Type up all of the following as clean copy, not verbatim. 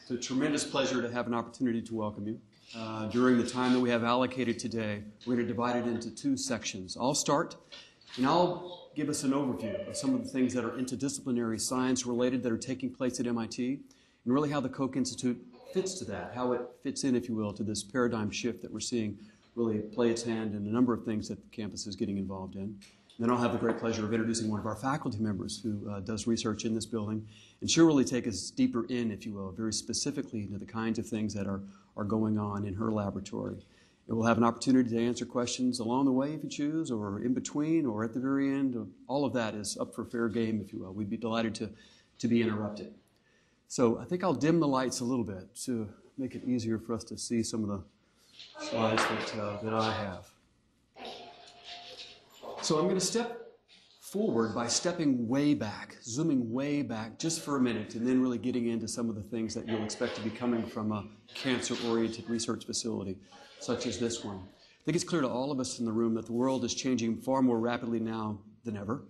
It's a tremendous pleasure to have an opportunity to welcome you. During the time that we have allocated today, we're going to divide it into two sections. I'll start, and I'll give us an overview of some of the things that are interdisciplinary science related that are taking place at MIT, and really how the Koch Institute fits to that, how it fits in, if you will, to this paradigm shift that we're seeing really play its hand in a number of things that the campus is getting involved in. Then I'll have the great pleasure of introducing one of our faculty members who does research in this building, and she'll really take us deeper in, if you will, very specifically into the kinds of things that are going on in her laboratory. And we'll have an opportunity to answer questions along the way if you choose, or in between, or at the very end. All of that is up for fair game, if you will. We'd be delighted to be interrupted. So I think I'll dim the lights a little bit to make it easier for us to see some of the slides that I have. So I'm going to step forward by stepping way back, zooming way back just for a minute, and then really getting into some of the things that you'll expect to be coming from a cancer-oriented research facility, such as this one. I think it's clear to all of us in the room that the world is changing far more rapidly now than ever.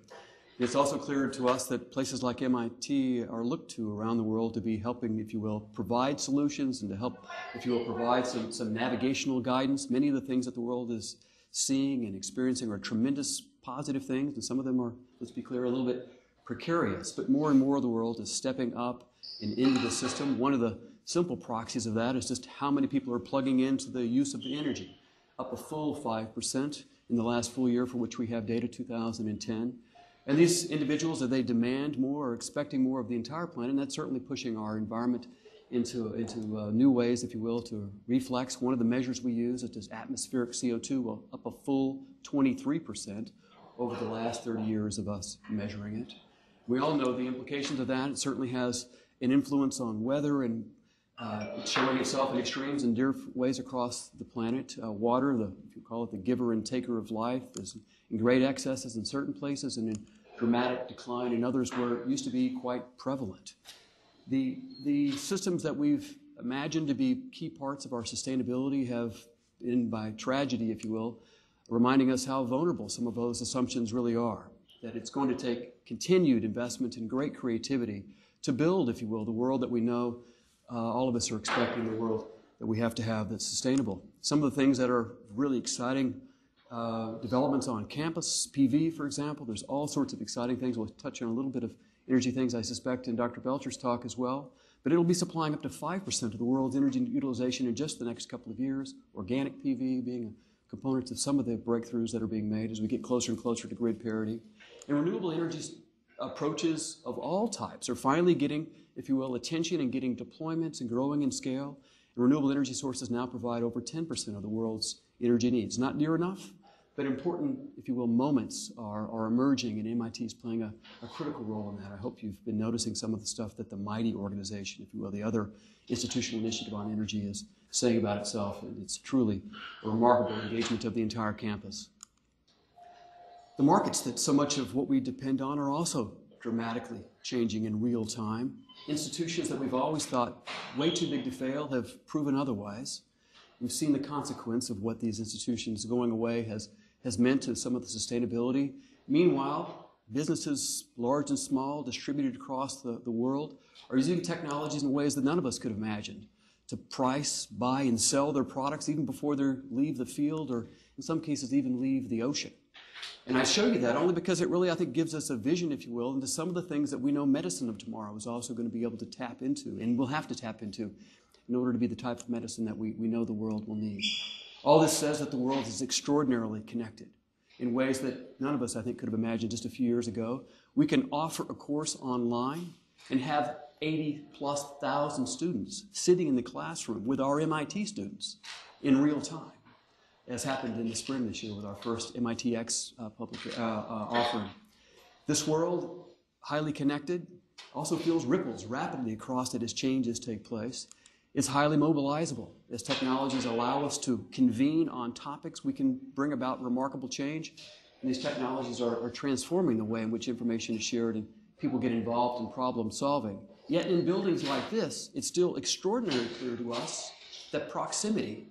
It's also clear to us that places like MIT are looked to around the world to be helping, if you will, provide solutions and to help, if you will, provide some navigational guidance. Many of the things that the world is seeing and experiencing are tremendous positive things, and some of them are, let's be clear, a little bit precarious. But more and more of the world is stepping up and into the system. One of the simple proxies of that is just how many people are plugging into the use of energy, up a full 5% in the last full year for which we have data, 2010. And these individuals, they demand more, are expecting more of the entire planet, and that's certainly pushing our environment into new ways, if you will, to reflex. One of the measures we use is just atmospheric CO2, well, up a full 23% over the last 30 years of us measuring it. We all know the implications of that. It certainly has an influence on weather, and it's showing itself in extremes in different ways across the planet. Water, if you call it the giver and taker of life, is in great excesses in certain places and in dramatic decline in others where it used to be quite prevalent. The systems that we've imagined to be key parts of our sustainability have been, by tragedy, if you will, reminding us how vulnerable some of those assumptions really are, that it's going to take continued investment and great creativity to build, if you will, the world that we know all of us are expecting, the world that we have to have that's sustainable. Some of the things that are really exciting developments on campus, PV, for example, there's all sorts of exciting things. We'll touch on a little bit of energy things, I suspect, in Dr. Belcher's talk as well. But it'll be supplying up to 5% of the world's energy utilization in just the next couple of years. Organic PV being a component of some of the breakthroughs that are being made as we get closer and closer to grid parity. And renewable energy approaches of all types are finally getting, if you will, attention and getting deployments and growing in scale. And renewable energy sources now provide over 10% of the world's energy needs. Not near enough, but important, if you will, moments are emerging, and MIT is playing a critical role in that. I hope you've been noticing some of the stuff that the MIGHTY organization, if you will, the other institutional initiative on energy, is saying about itself. It's truly a remarkable engagement of the entire campus. The markets that so much of what we depend on are also dramatically changing in real time. Institutions that we've always thought way too big to fail have proven otherwise. We've seen the consequence of what these institutions going away has meant to some of the sustainability. Meanwhile, businesses, large and small, distributed across the world, are using technologies in ways that none of us could have imagined to price, buy, and sell their products even before they leave the field, or in some cases even leave the ocean. And I show you that only because it really, I think, gives us a vision, if you will, into some of the things that we know medicine of tomorrow is also going to be able to tap into, and will have to tap into, in order to be the type of medicine that we know the world will need. All this says that the world is extraordinarily connected in ways that none of us, I think, could have imagined just a few years ago. We can offer a course online and have 80,000+ students sitting in the classroom with our MIT students in real time, as happened in the spring this year with our first MITx public offering. This world, highly connected, also feels ripples rapidly across it as changes take place. It's highly mobilizable. As technologies allow us to convene on topics, we can bring about remarkable change. And these technologies are transforming the way in which information is shared and people get involved in problem solving. Yet in buildings like this, it's still extraordinarily clear to us that proximity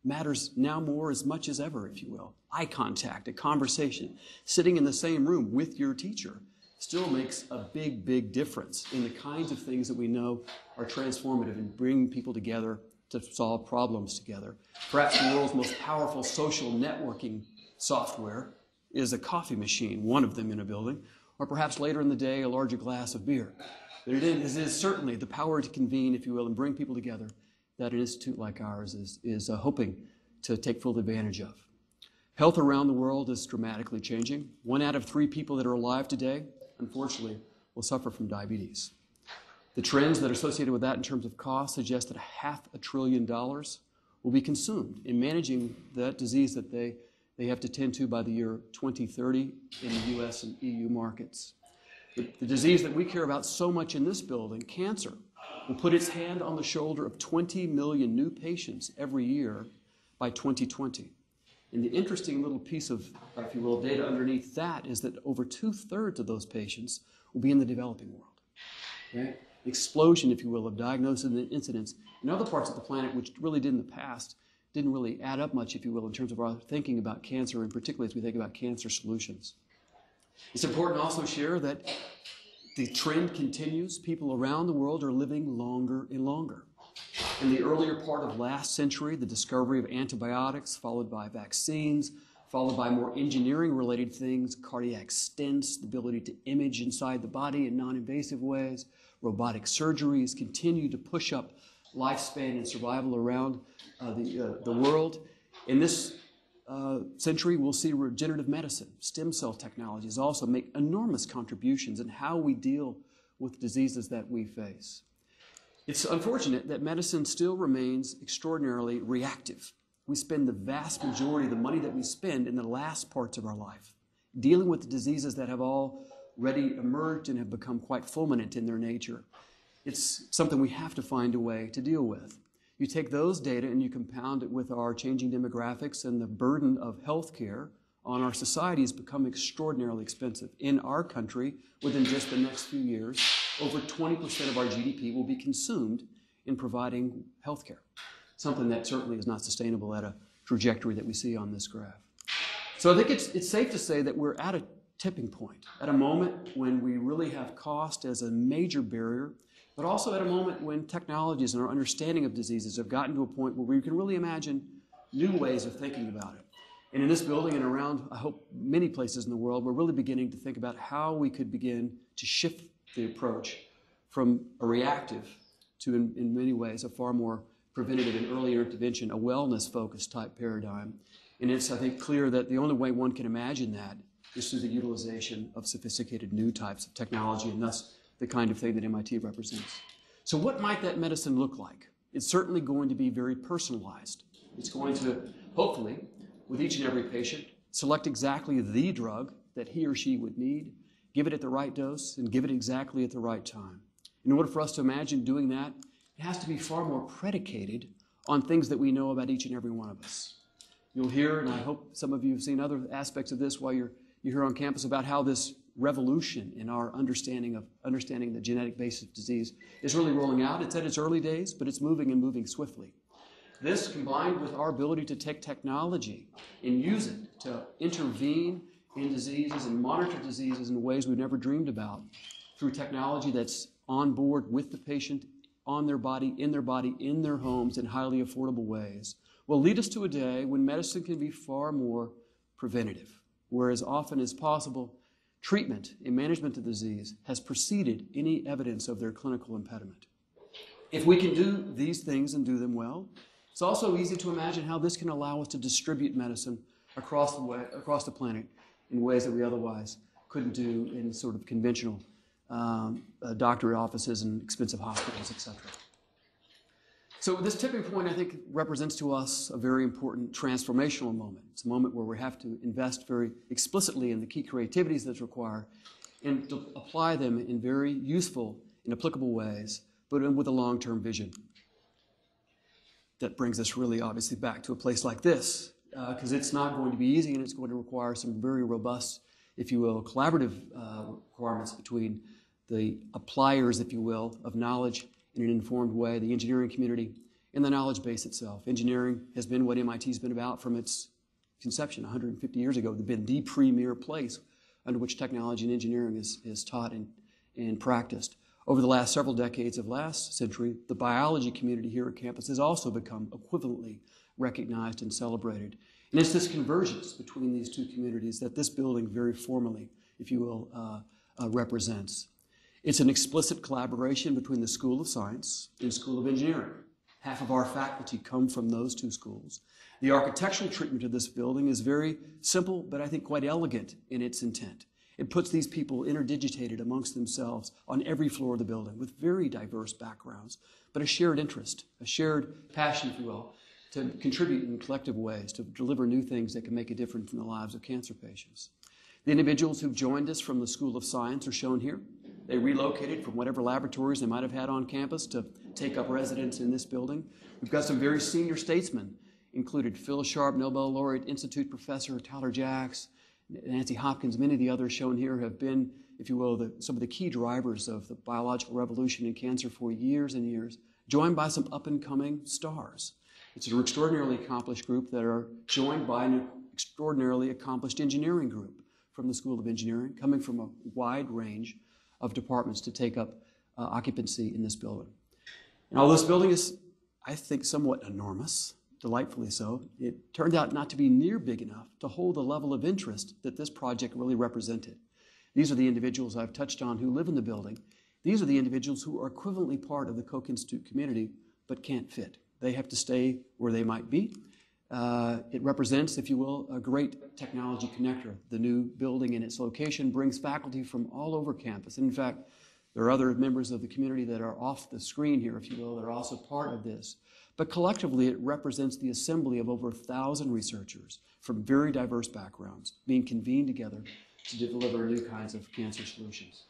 matters now more as much as ever, if you will. Eye contact, a conversation, sitting in the same room with your teacher, still makes a big, big difference in the kinds of things that we know are transformative in bringing people together to solve problems together. Perhaps the world's most powerful social networking software is a coffee machine, one of them in a building, or perhaps later in the day, a larger glass of beer. But it is certainly the power to convene, if you will, and bring people together that an institute like ours is hoping to take full advantage of. Health around the world is dramatically changing. 1 out of 3 people that are alive today, unfortunately, will suffer from diabetes. The trends that are associated with that in terms of cost suggest that $500 billion will be consumed in managing that disease that they have to tend to by the year 2030 in the US and EU markets. The disease that we care about so much in this building, cancer, will put its hand on the shoulder of 20 million new patients every year by 2020. And the interesting little piece of, if you will, data underneath that is that over 2/3 of those patients will be in the developing world. Okay? Explosion, if you will, of diagnosis and incidence in other parts of the planet, which really did in the past, didn't really add up much, if you will, in terms of our thinking about cancer, and particularly as we think about cancer solutions. It's important to also share that the trend continues. People around the world are living longer and longer. In the earlier part of last century, the discovery of antibiotics, followed by vaccines, followed by more engineering-related things, cardiac stents, the ability to image inside the body in non-invasive ways, robotic surgeries continue to push up lifespan and survival around the world. In this century, we'll see regenerative medicine, stem cell technologies also make enormous contributions in how we deal with diseases that we face. It's unfortunate that medicine still remains extraordinarily reactive. We spend the vast majority of the money that we spend in the last parts of our life, dealing with the diseases that have already emerged and have become quite fulminant in their nature. It's something we have to find a way to deal with. You take those data and you compound it with our changing demographics, and the burden of health care on our society has become extraordinarily expensive. In our country, within just the next few years, over 20% of our GDP will be consumed in providing health care, something that certainly is not sustainable at a trajectory that we see on this graph. So I think it's safe to say that we're at a tipping point, at a moment when we really have cost as a major barrier, but also at a moment when technologies and our understanding of diseases have gotten to a point where we can really imagine new ways of thinking about it. And in this building and around, I hope, many places in the world, we're really beginning to think about how we could begin to shift the approach from a reactive to, in many ways, a far more preventative and earlier intervention, a wellness-focused type paradigm. And it's, I think, clear that the only way one can imagine that is through the utilization of sophisticated new types of technology, and thus the kind of thing that MIT represents. So what might that medicine look like? It's certainly going to be very personalized. It's going to, hopefully, with each and every patient, select exactly the drug that he or she would need, give it at the right dose, and give it exactly at the right time. In order for us to imagine doing that, it has to be far more predicated on things that we know about each and every one of us. You'll hear, and I hope some of you have seen other aspects of this while you're here on campus, about how this revolution in our understanding the genetic basis of disease is really rolling out. It's at its early days, but it's moving and moving swiftly. This, combined with our ability to take technology and use it to intervene in diseases and monitor diseases in ways we've never dreamed about, through technology that's on board with the patient, on their body, in their homes, in highly affordable ways, will lead us to a day when medicine can be far more preventative, where as often as possible, treatment and management of disease has preceded any evidence of their clinical impediment. If we can do these things and do them well, it's also easy to imagine how this can allow us to distribute medicine across the planet in ways that we otherwise couldn't do in sort of conventional doctorate offices and expensive hospitals, etc. So this tipping point, I think, represents to us a very important transformational moment. It's a moment where we have to invest very explicitly in the key creativities that's required and to apply them in very useful and applicable ways, but with a long-term vision. That brings us really obviously back to a place like this, because it's not going to be easy and it's going to require some very robust, if you will, collaborative requirements between the appliers, if you will, of knowledge in an informed way, the engineering community, and the knowledge base itself. Engineering has been what MIT's been about from its conception 150 years ago. It's been the premier place under which technology and engineering is taught and practiced. Over the last several decades of last century, the biology community here at campus has also become equivalently recognized and celebrated. And it's this convergence between these two communities that this building very formally, if you will, represents. It's an explicit collaboration between the School of Science and School of Engineering. Half of our faculty come from those two schools. The architectural treatment of this building is very simple, but I think quite elegant in its intent. It puts these people interdigitated amongst themselves on every floor of the building with very diverse backgrounds, but a shared interest, a shared passion, if you will, to contribute in collective ways, to deliver new things that can make a difference in the lives of cancer patients. The individuals who've joined us from the School of Science are shown here. They relocated from whatever laboratories they might have had on campus to take up residence in this building. We've got some very senior statesmen, included Phil Sharp, Nobel laureate, Institute professor, Tyler Jacks, Nancy Hopkins. Many of the others shown here have been, if you will, some of the key drivers of the biological revolution in cancer for years and years, joined by some up-and-coming stars. It's an extraordinarily accomplished group that are joined by an extraordinarily accomplished engineering group from the School of Engineering, coming from a wide range of departments to take up occupancy in this building. Now, this building is, I think, somewhat enormous, delightfully so. It turned out not to be near big enough to hold the level of interest that this project really represented. These are the individuals I've touched on who live in the building. These are the individuals who are equivalently part of the Koch Institute community but can't fit. They have to stay where they might be. It represents, if you will, a great technology connector. The new building and its location brings faculty from all over campus. And in fact, there are other members of the community that are off the screen here, if you will, that are also part of this. But collectively, it represents the assembly of over 1,000 researchers from very diverse backgrounds being convened together to deliver new kinds of cancer solutions.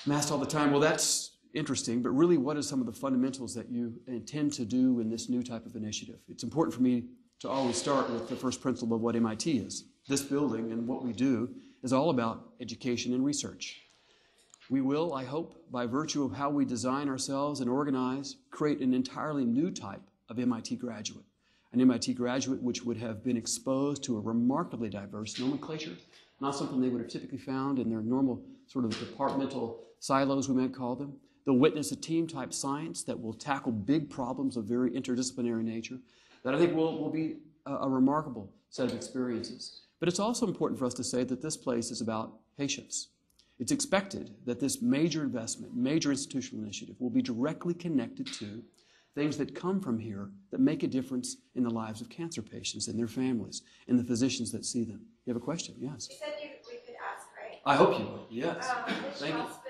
I'm asked all the time, well, that's interesting, but really what are some of the fundamentals that you intend to do in this new type of initiative? It's important for me to always start with the first principle of what MIT is. This building and what we do is all about education and research. We will, I hope, by virtue of how we design ourselves and organize, create an entirely new type of MIT graduate. An MIT graduate which would have been exposed to a remarkably diverse nomenclature, not something they would have typically found in their normal sort of departmental silos, we might call them. They'll witness a team-type science that will tackle big problems of very interdisciplinary nature that I think will be a remarkable set of experiences. But it's also important for us to say that this place is about patients. It's expected that this major investment, major institutional initiative will be directly connected to things that come from here that make a difference in the lives of cancer patients and their families and the physicians that see them. You have a question? Yes. You said we could ask, right? I hope you will. Yes. Which Thank you. hospitals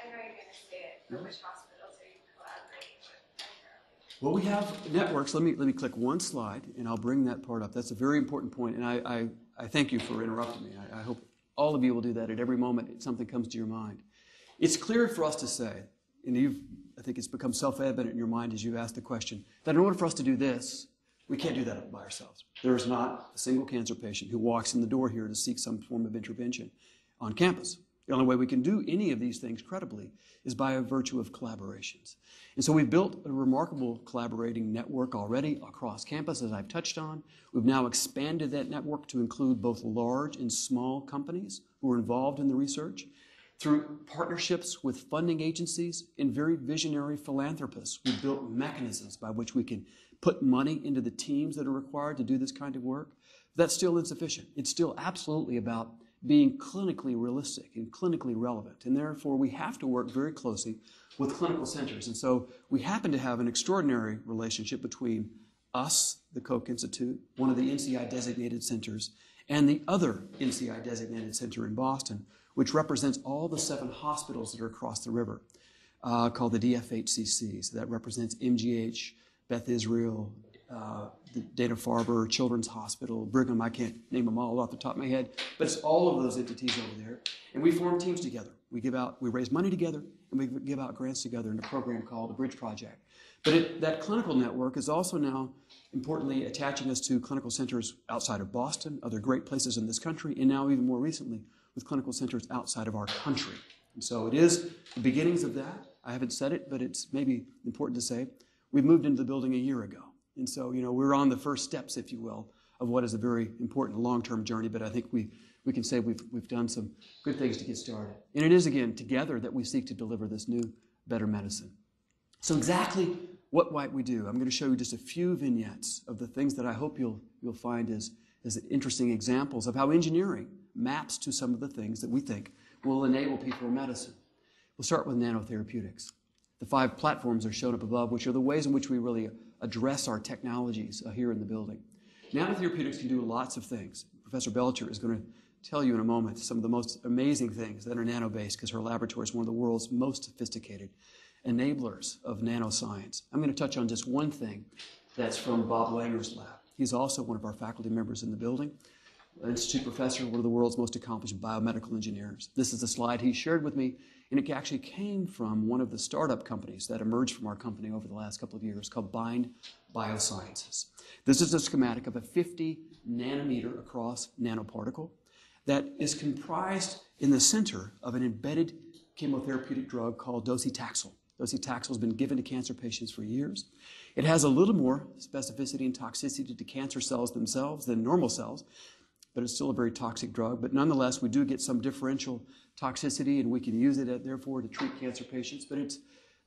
I know you're going to say it, but which hospitals are you collaborating with? Well, we have networks. Let me click one slide, and I'll bring that part up. That's a very important point, and I thank you for interrupting me. I hope all of you will do that at every moment something comes to your mind. It's clear for us to say, and I think it's become self-evident in your mind as you asked the question, that in order for us to do this, we can't do that by ourselves. There is not a single cancer patient who walks in the door here to seek some form of intervention on campus. The only way we can do any of these things credibly is by a virtue of collaborations. And so we've built a remarkable collaborating network already across campus, as I've touched on. We've now expanded that network to include both large and small companies who are involved in the research. Through partnerships with funding agencies and very visionary philanthropists, we've built mechanisms by which we can put money into the teams that are required to do this kind of work. That's still insufficient. It's still absolutely about being clinically realistic and clinically relevant. And therefore, we have to work very closely with clinical centers. And so we happen to have an extraordinary relationship between us, the Koch Institute, one of the NCI-designated centers, and the other NCI-designated center in Boston, which represents all the 7 hospitals that are across the river, called the DFHCCs. That represents MGH, Beth Israel, the Dana-Farber, Children's Hospital, Brigham. I can't name them all off the top of my head, but it's all of those entities over there. And we form teams together. We raise money together, and we give out grants together in a program called the Bridge Project. But that clinical network is also now importantly attaching us to clinical centers outside of Boston, other great places in this country, and now even more recently with clinical centers outside of our country. And so it is the beginnings of that. I haven't said it, but it's maybe important to say. We moved into the building a year ago. And so, we're on the first steps, if you will, of what is a very important long-term journey, but I think we we can say we've done some good things to get started. And it is, again, together that we seek to deliver this new, better medicine. So exactly what might we do? I'm going to show you just a few vignettes of the things that I hope you'll find as interesting examples of how engineering maps to some of the things that we think will enable people in medicine. We'll start with nanotherapeutics. The 5 platforms are shown up above, which are the ways in which we really address our technologies here in the building. Nanotherapeutics can do lots of things. Professor Belcher is going to tell you in a moment some of the most amazing things that are nano-based, because her laboratory is one of the world's most sophisticated enablers of nanoscience. I'm going to touch on just one thing that's from Bob Langer's lab. He's also one of our faculty members in the building, an institute professor, one of the world's most accomplished biomedical engineers. This is a slide he shared with me, and it actually came from one of the startup companies that emerged from our company over the last couple of years called Bind Biosciences. This is a schematic of a 50 nanometer across nanoparticle that is comprised in the center of an embedded chemotherapeutic drug called docetaxel. Docetaxel has been given to cancer patients for years. It has a little more specificity and toxicity to cancer cells themselves than normal cells, but it's still a very toxic drug. But nonetheless, we do get some differential toxicity, and we can use it, therefore, to treat cancer patients. But it's,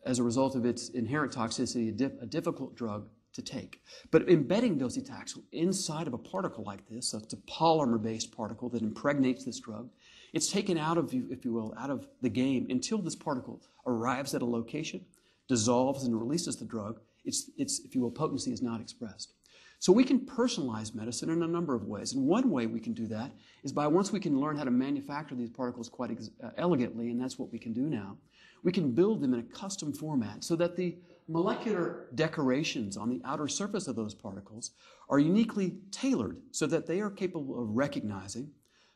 as a result of its inherent toxicity, a difficult drug to take. But embedding docetaxel inside of a particle like this, so it's a polymer-based particle that impregnates this drug, it's taken out of, if you will, out of the game until this particle arrives at a location, dissolves and releases the drug. Its, if you will, potency is not expressed. So we can personalize medicine in a number of ways. And one way we can do that is by, once we can learn how to manufacture these particles quite elegantly, and that's what we can do now, we can build them in a custom format so that the molecular decorations on the outer surface of those particles are uniquely tailored so that they are capable of recognizing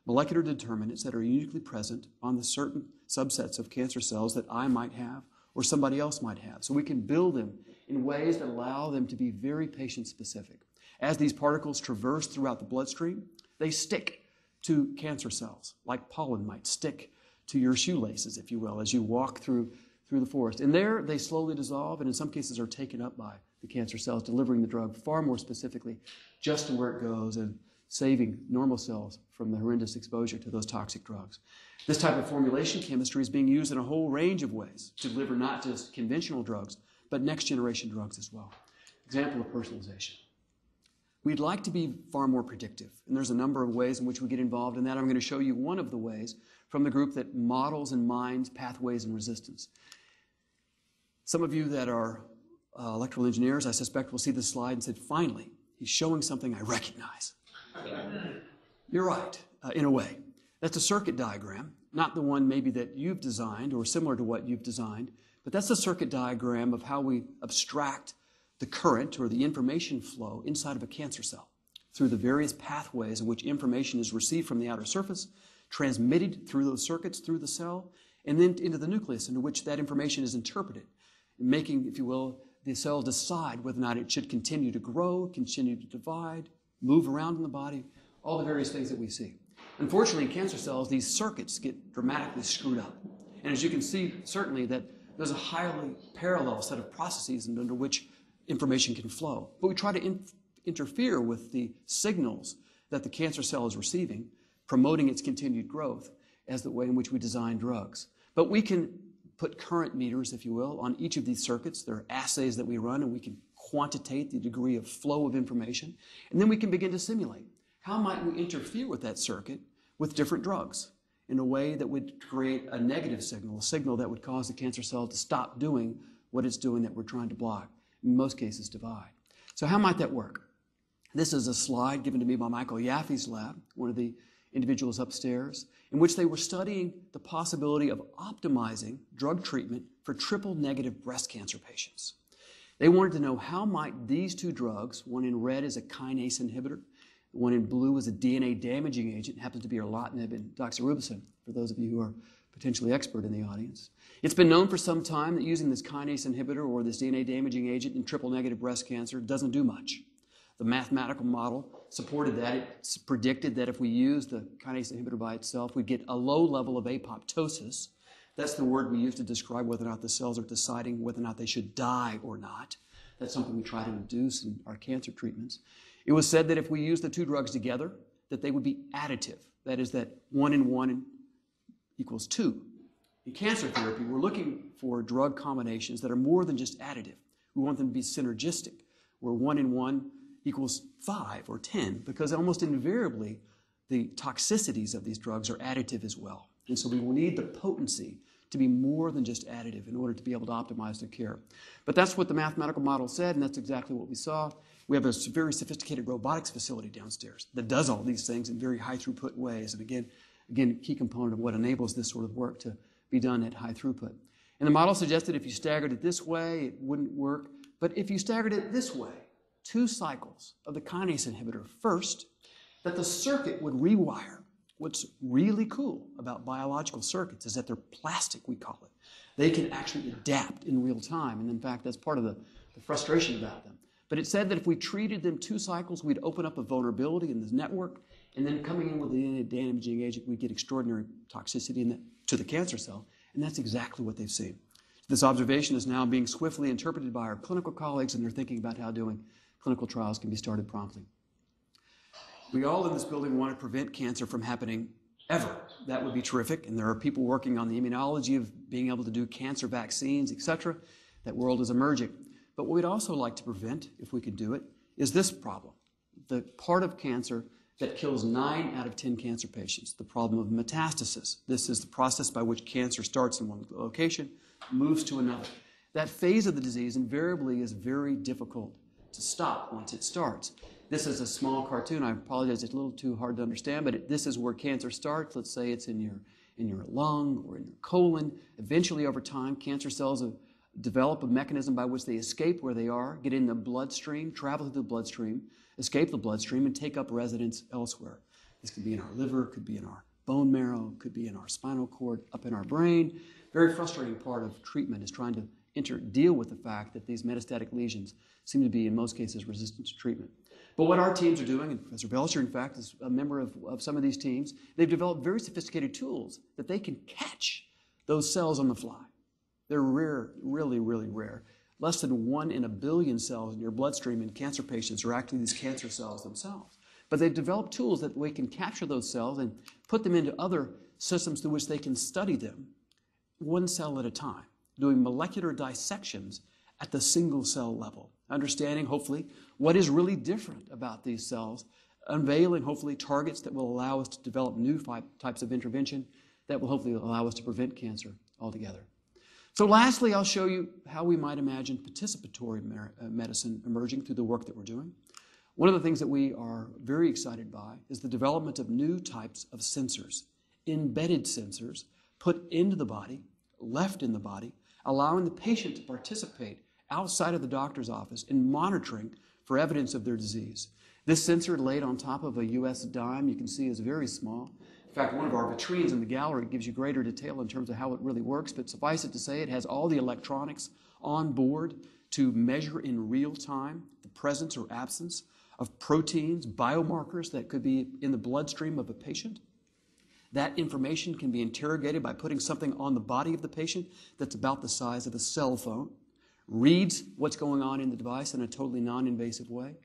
molecular determinants that are uniquely present on the certain subsets of cancer cells that I might have or somebody else might have. So we can build them in ways that allow them to be very patient-specific. As these particles traverse throughout the bloodstream, they stick to cancer cells, like pollen might stick to your shoelaces, if you will, as you walk through the forest. And there, they slowly dissolve, and in some cases are taken up by the cancer cells, delivering the drug far more specifically just to where it goes and saving normal cells from the horrendous exposure to those toxic drugs. This type of formulation chemistry is being used in a whole range of ways to deliver not just conventional drugs, but next-generation drugs as well. Example of personalization. We'd like to be far more predictive, and there's a number of ways in which we get involved in that. I'm going to show you one of the ways from the group that models and mines pathways and resistance. Some of you that are electrical engineers, I suspect, will see this slide and said, finally, he's showing something I recognize. You're right, in a way. That's a circuit diagram, not the one maybe that you've designed or similar to what you've designed, but that's a circuit diagram of how we abstract the current or the information flow inside of a cancer cell through the various pathways in which information is received from the outer surface, transmitted through those circuits through the cell, and then into the nucleus, into which that information is interpreted, making, if you will, the cell decide whether or not it should continue to grow, continue to divide, move around in the body, all the various things that we see. Unfortunately, in cancer cells, these circuits get dramatically screwed up. And as you can see, certainly, that there's a highly parallel set of processes under which information can flow. But we try to interfere with the signals that the cancer cell is receiving, promoting its continued growth as the way in which we design drugs. But we can put current meters, if you will, on each of these circuits. There are assays that we run, and we can quantitate the degree of flow of information. And then we can begin to simulate. How might we interfere with that circuit with different drugs in a way that would create a negative signal, a signal that would cause the cancer cell to stop doing what it's doing that we're trying to block, in most cases divide. So how might that work? This is a slide given to me by Michael Yaffe's lab, one of the individuals upstairs, in which they were studying the possibility of optimizing drug treatment for triple-negative breast cancer patients. They wanted to know how might these two drugs, one in red is a kinase inhibitor, one in blue is a DNA-damaging agent, happens to be erlotinib and doxorubicin, for those of you who are potentially expert in the audience. It's been known for some time that using this kinase inhibitor or this DNA-damaging agent in triple-negative breast cancer doesn't do much. The mathematical model supported that. It predicted that if we use the kinase inhibitor by itself, we'd get a low level of apoptosis. That's the word we use to describe whether or not the cells are deciding whether or not they should die or not. That's something we try to induce in our cancer treatments. It was said that if we use the two drugs together, that they would be additive, That is that 1 and 1 equals 2. In cancer therapy, we're looking for drug combinations that are more than just additive. We want them to be synergistic, where 1 and 1 equals 5 or 10, because almost invariably the toxicities of these drugs are additive as well. And so we will need the potency to be more than just additive in order to be able to optimize their care. But that's what the mathematical model said, and that's exactly what we saw. We have a very sophisticated robotics facility downstairs that does all these things in very high throughput ways. And again, a key component of what enables this sort of work to be done at high throughput. And the model suggested if you staggered it this way, it wouldn't work. But if you staggered it this way, 2 cycles of the kinase inhibitor first, that the circuit would rewire. What's really cool about biological circuits is that they're plastic, we call it. They can actually adapt in real time. And in fact, that's part of the frustration about them. But it said that if we treated them 2 cycles, we'd open up a vulnerability in this network. And then coming in with the damaging agent, we'd get extraordinary toxicity to the cancer cell. And that's exactly what they've seen. This observation is now being swiftly interpreted by our clinical colleagues, and they're thinking about how doing clinical trials can be started promptly. We all in this building want to prevent cancer from happening ever. That would be terrific, and there are people working on the immunology of being able to do cancer vaccines, etc. That world is emerging. But what we'd also like to prevent, if we could do it, is this problem. The part of cancer that kills 9 out of 10 cancer patients, the problem of metastasis. This is the process by which cancer starts in one location, moves to another. That phase of the disease invariably is very difficult to stop once it starts. This is a small cartoon. I apologize, it's a little too hard to understand, but this is where cancer starts. Let's say it's in your lung or in your colon. Eventually, over time, cancer cells develop a mechanism by which they escape where they are, get in the bloodstream, travel through the bloodstream, escape the bloodstream, and take up residence elsewhere. This could be in our liver, could be in our bone marrow, could be in our spinal cord, up in our brain. Very frustrating part of treatment is trying to deal with the fact that these metastatic lesions seem to be, in most cases, resistant to treatment. But what our teams are doing, and Professor Belcher, in fact, is a member of some of these teams, they've developed very sophisticated tools that they can catch those cells on the fly. They're rare, really, really rare. Less than 1 in a billion cells in your bloodstream in cancer patients are actually these cancer cells themselves. But they've developed tools that we can capture those cells and put them into other systems through which they can study them 1 cell at a time, doing molecular dissections at the single cell level, understanding, hopefully, what is really different about these cells, unveiling, hopefully, targets that will allow us to develop new types of intervention that will hopefully allow us to prevent cancer altogether. So lastly, I'll show you how we might imagine participatory medicine emerging through the work that we're doing. One of the things that we are very excited by is the development of new types of sensors, embedded sensors put into the body, left in the body, allowing the patient to participate outside of the doctor's office in monitoring for evidence of their disease. This sensor laid on top of a US dime, you can see, is very small. In fact, one of our vitrines in the gallery gives you greater detail in terms of how it really works, but suffice it to say it has all the electronics on board to measure in real time the presence or absence of proteins, biomarkers that could be in the bloodstream of a patient. That information can be interrogated by putting something on the body of the patient that's about the size of a cell phone, reads what's going on in the device in a totally non-invasive way,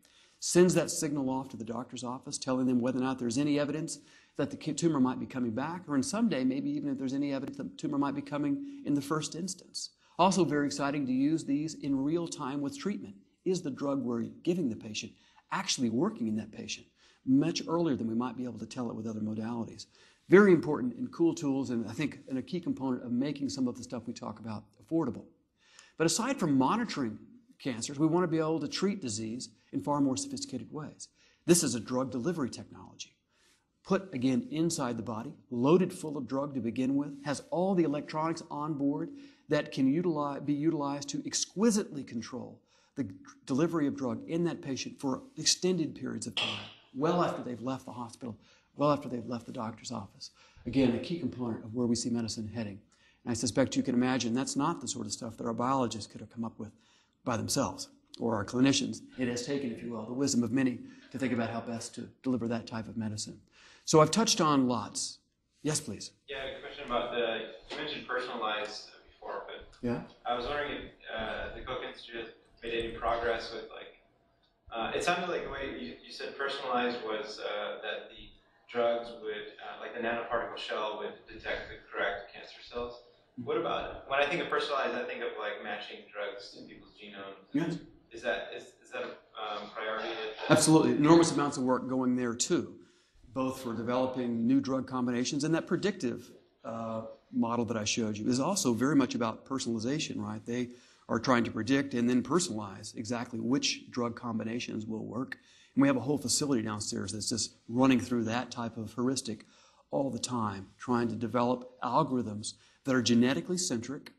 sends that signal off to the doctor's office, telling them whether or not there's any evidence that the tumor might be coming back, or in someday, maybe even if there's any evidence that the tumor might be coming in the first instance. Also very exciting to use these in real time with treatment. Is the drug we're giving the patient actually working in that patient much earlier than we might be able to tell it with other modalities? Very important and cool tools, and I think a key component of making some of the stuff we talk about affordable. But aside from monitoring cancers, we want to be able to treat disease in far more sophisticated ways. This is a drug delivery technology. Put, again, inside the body, loaded full of drug to begin with, has all the electronics on board that can be utilized to exquisitely control the delivery of drug in that patient for extended periods of time, well after they've left the hospital, well after they've left the doctor's office. Again, a key component of where we see medicine heading. And I suspect you can imagine that's not the sort of stuff that our biologists could have come up with by themselves, or our clinicians. It has taken, if you will, the wisdom of many to think about how best to deliver that type of medicine. So I've touched on lots. Yes, please. Yeah, I had a question about you mentioned personalized before, but yeah? I was wondering if the Koch Institute made any progress with, like, it sounded like the way you said personalized was that drugs would, like the nanoparticle shell would detect the correct cancer cells. What about, when I think of personalized, I think of like matching drugs to people's genomes. Yes. Is that a priority? Absolutely. Enormous amounts of work going there too, both for developing new drug combinations, and that predictive model that I showed you is also very much about personalization, right? They are trying to predict and then personalize exactly which drug combinations will work. And we have a whole facility downstairs that's just running through that type of heuristic all the time, trying to develop algorithms that are genetically centric.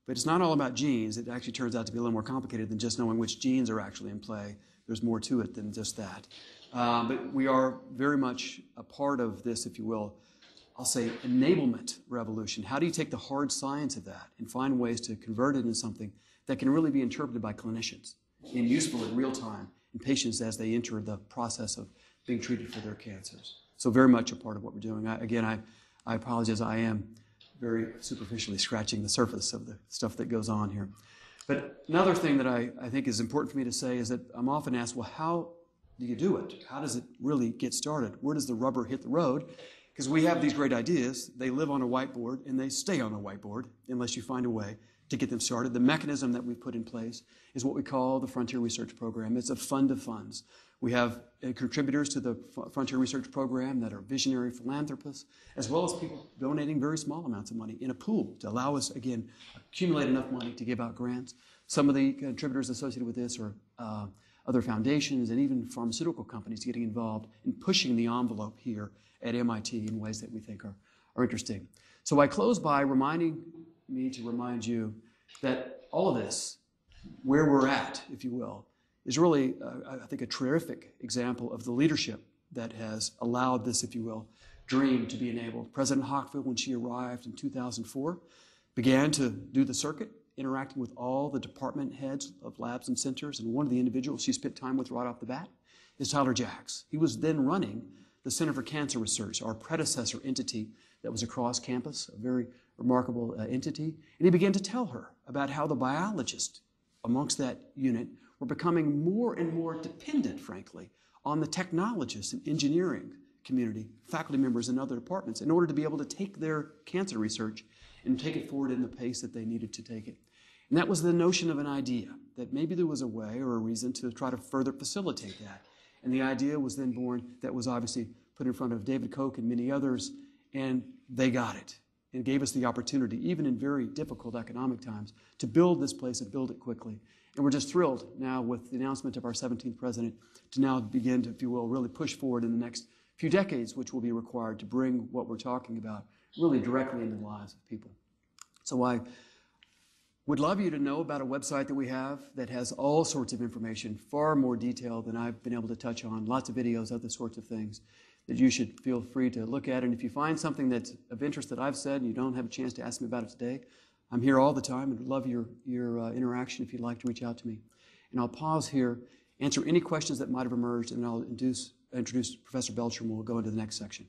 But it's not all about genes. It actually turns out to be a little more complicated than just knowing which genes are actually in play. There's more to it than just that. But we are very much a part of this, if you will, I'll say enablement revolution. How do you take the hard science of that and find ways to convert it into something that can really be interpreted by clinicians and useful in real time in patients as they enter the process of being treated for their cancers? So very much a part of what we're doing. I apologize, I am very superficially scratching the surface of the stuff that goes on here. But another thing that I think is important for me to say is that I'm often asked, well, how do you do it? How does it really get started? Where does the rubber hit the road? Because we have these great ideas. They live on a whiteboard, and they stay on a whiteboard unless you find a way to get them started. The mechanism that we've put in place is what we call the Frontier Research Program. It's a fund of funds. We have contributors to the Frontier Research Program that are visionary philanthropists, as well as people donating very small amounts of money in a pool to allow us, again, accumulate enough money to give out grants. Some of the contributors associated with this are other foundations and even pharmaceutical companies getting involved in pushing the envelope here at MIT in ways that we think are interesting. So I close by reminding me to remind you that all of this, where we're at, if you will, is really, I think, a terrific example of the leadership that has allowed this, if you will, dream to be enabled. President Hockfield, when she arrived in 2004, began to do the circuit, interacting with all the department heads of labs and centers, and one of the individuals she spent time with right off the bat is Tyler Jacks. He was then running the Center for Cancer Research, our predecessor entity that was across campus, a very remarkable entity. And he began to tell her about how the biologists amongst that unit were becoming more and more dependent, frankly, on the technologists and engineering community, faculty members in other departments, in order to be able to take their cancer research and take it forward in the pace that they needed to take it. And that was the notion of an idea, that maybe there was a way or a reason to try to further facilitate that. And the idea was then born that was obviously put in front of David Koch and many others, and they got it. It gave us the opportunity, even in very difficult economic times, to build this place and build it quickly. And we're just thrilled now with the announcement of our 17th president to now begin to, if you will, really push forward in the next few decades, which will be required to bring what we're talking about really directly into the lives of people. So I would love you to know about a website that we have that has all sorts of information, far more detailed than I've been able to touch on, lots of videos, other sorts of things that you should feel free to look at. And if you find something that's of interest that I've said and you don't have a chance to ask me about it today, I'm here all the time and would love your interaction if you'd like to reach out to me. And I'll pause here, answer any questions that might have emerged, and I'll introduce Professor Belcher, and we'll go into the next section.